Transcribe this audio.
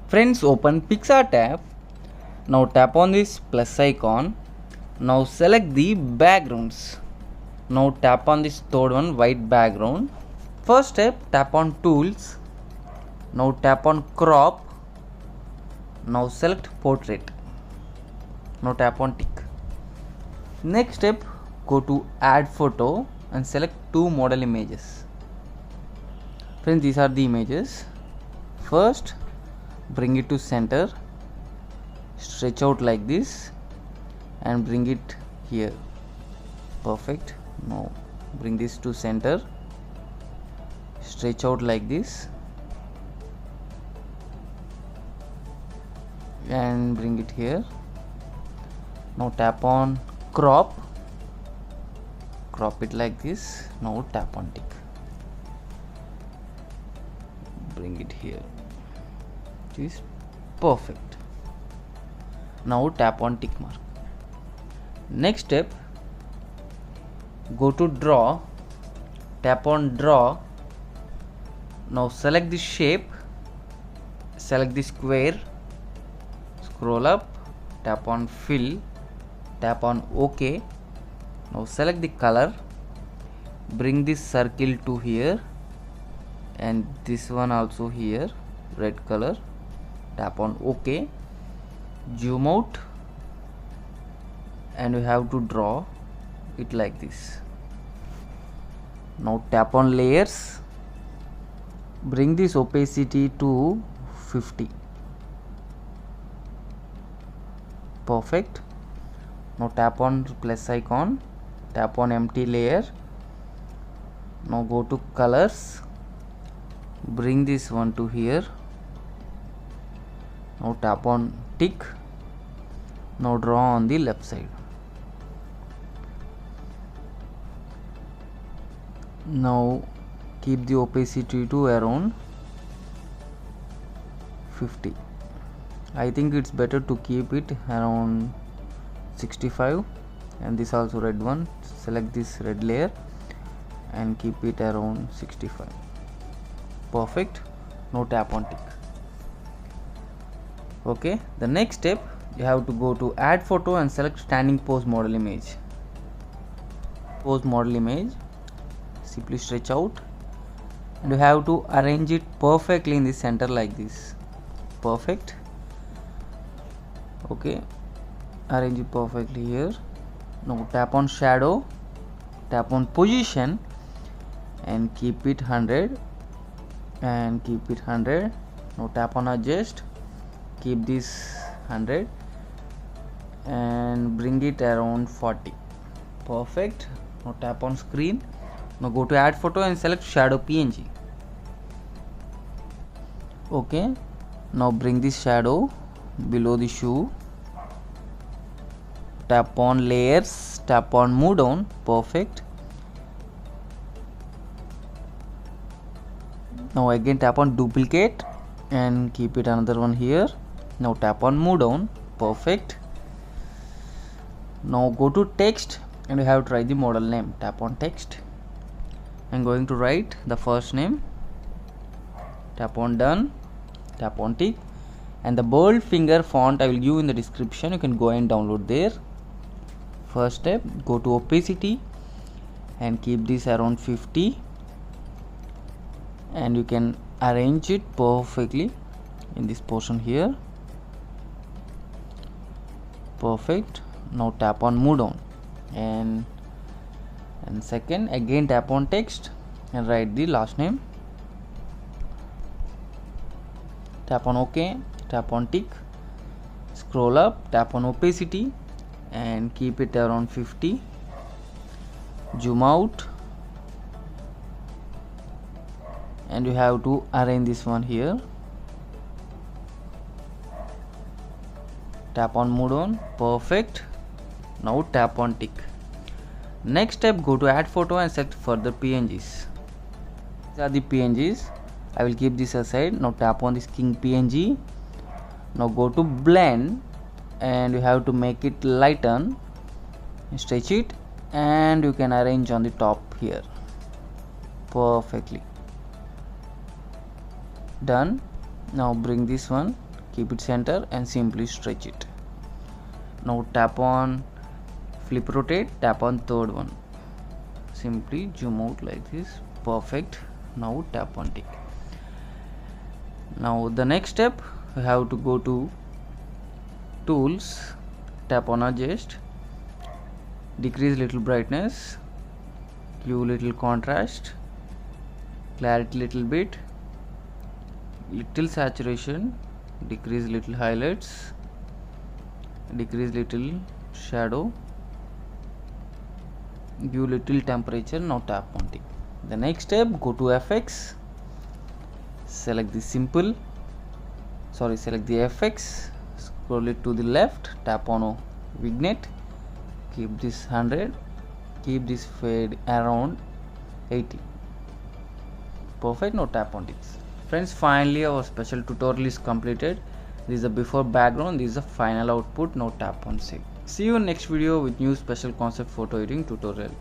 Friends, open PicsArt app. Now tap on this plus icon. Now select the backgrounds. Now tap on this third one, white background. First step, tap on tools. Now tap on crop. Now select portrait. Now tap on tick. Next step, go to add photo and select two model images. Friends, these are the images. First, bring it to center, stretch out like this and bring it here. Perfect. Now bring this to center, stretch out like this and bring it here. Now tap on crop it like this. Now tap on tick, bring it here. It is perfect. Now tap on tick mark. Next step, go to draw, tap on draw. Now select the shape, select the square, scroll up, tap on fill, tap on OK. Now select the color, bring this circle to here and this one also here, red color. Tap on OK, zoom out and you have to draw it like this. Now tap on layers, bring this opacity to 50. Perfect. Now tap on plus icon, tap on empty layer. Now go to colors, bring this one to here. Now tap on tick. Now draw on the left side. Now keep the opacity to around 50. I think it's better to keep it around 65. And this also red one, select this red layer and keep it around 65. Perfect. Now tap on tick. Okay, the next step, you have to go to add photo and select standing pose model image. Pose model image, simply stretch out and you have to arrange it perfectly in the center like this. Perfect. Okay, arrange it perfectly here. Now tap on shadow, tap on position and keep it 100 and keep it 100. Now tap on adjust, keep this 100 and bring it around 40. Perfect. Now tap on screen. Now go to add photo and select shadow PNG. Okay, now bring this shadow below the shoe, tap on layers, tap on move down. Perfect. Now again tap on duplicate and keep it another one here. Now tap on move down. Perfect. Now go to text and you have to write the model name. Tap on text. I'm going to write the first name. Tap on done, tap on tick, and the bold finger font I will give in the description. You can go and download there. First step, go to opacity and keep this around 50 and you can arrange it perfectly in this portion here. Perfect. Now tap on move down and second again tap on text and write the last name. Tap on OK, tap on tick, scroll up, tap on opacity and keep it around 50. Zoom out and you have to arrange this one here. Tap on move on. Perfect. Now tap on tick. Next step, go to add photo and select further PNGs. These are the PNGs. I will keep this aside. Now tap on this king PNG. Now go to blend and you have to make it lighten, stretch it and you can arrange on the top here perfectly. Done. Now bring this one, keep it center and simply stretch it. Now tap on flip rotate, tap on third one, simply zoom out like this. Perfect. Now tap on tick. Now the next step, we have to go to tools, tap on adjust, decrease little brightness, give little contrast, clarity little bit, little saturation, decrease little highlights, decrease little shadow, give little temperature. Now tap on tick. The next step, go to FX, select the select the FX, scroll it to the left, tap on vignette, keep this 100, keep this fade around 80. Perfect. Now tap on this. Friends, finally our special tutorial is completed. This is the before background, this is the final output. Now tap on save. See you in next video with new special concept photo editing tutorial.